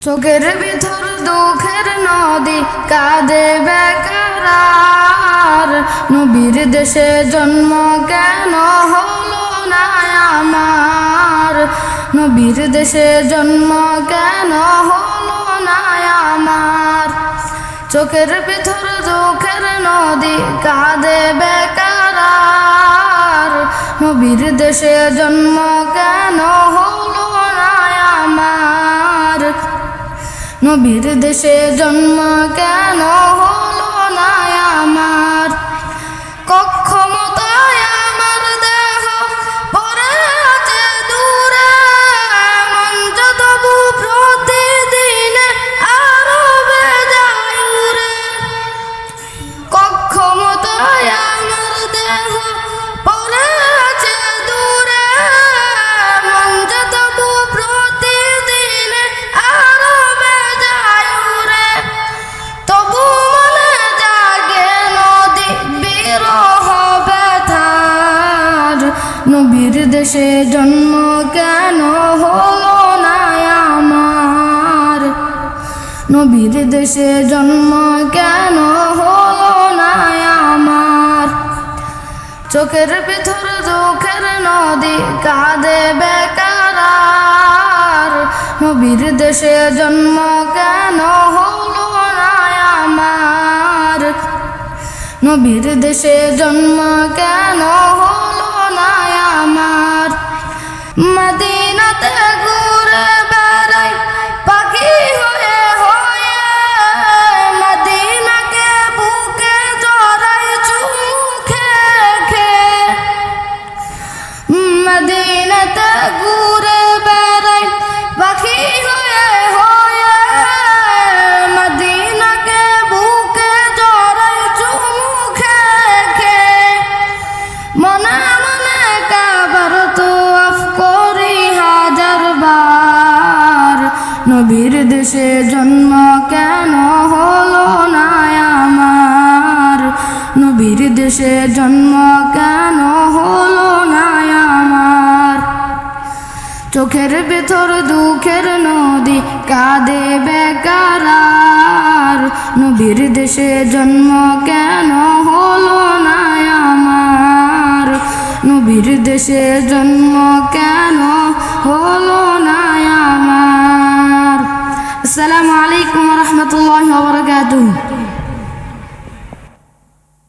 চোখের ভিতর দুঃখের নদী কাঁদে বেকার, নবীর দেশে জন্ম কেন হলো না আমার, নবীর দেশে জন্ম কেন হলো না আমার। চোখের ভিতর দুঃখের নদী কাঁদে বেকার, নবীর দেশে জন্ম কেন হলো না আমার, নবীর দেশে জন্ম কেন হলো না আমার। কক্ষমতায় আমার দেহ পড়ে আছে দূরে, মন তবু প্রতিদিনে আরো বেজায় উড়ে। কক্ষমতায় আমার দেহ পড়ে আছে দূরে, মন তবু প্রতিদিনে আরো বেজায় উড়ে। তবু মনে জাগে নদী বিরহ ব্যথার, নবীর দেশে জন্ম কেন হলো না আমার, নবীর দেশে জন্ম কেন হলো না আমার। চোখের ভিতর দুঃখের নদী কাঁদে বেকার, নবীর দেশে জন্ম কেন হলো না আমার, নবীর দেশে জন্ম কেন হলো না আমার। মদিনাতে ঘুরে বেড়াই পাখি হয়ে হয়ে, মদিনাকে বুকে জড়াই চুমু খেয়ে খেয়ে। মদিনাতে ঘুরে বেড়াই পাখি হয়ে হয়ে, মদিনাকে বুকে জড়াই চুমু খেয়ে খেয়ে। মনে মনে কাবার তওয়াফ করি হাজার বার, নবীর দেশে জন্ম কেন হলো না আমার, নবীর দেশে জন্ম কেন হলো না আমার। চোখের ভেতর দুঃখের নদী কাঁদে বেকার, নবীর দেশে জন্ম কেন হলো না আমার, নবীর দেশে জন্ম কেন হলো না আমার। আসসালামু আলাইকুম ওয়া রাহমাতুল্লাহি ওয়া বারাকাতুহু।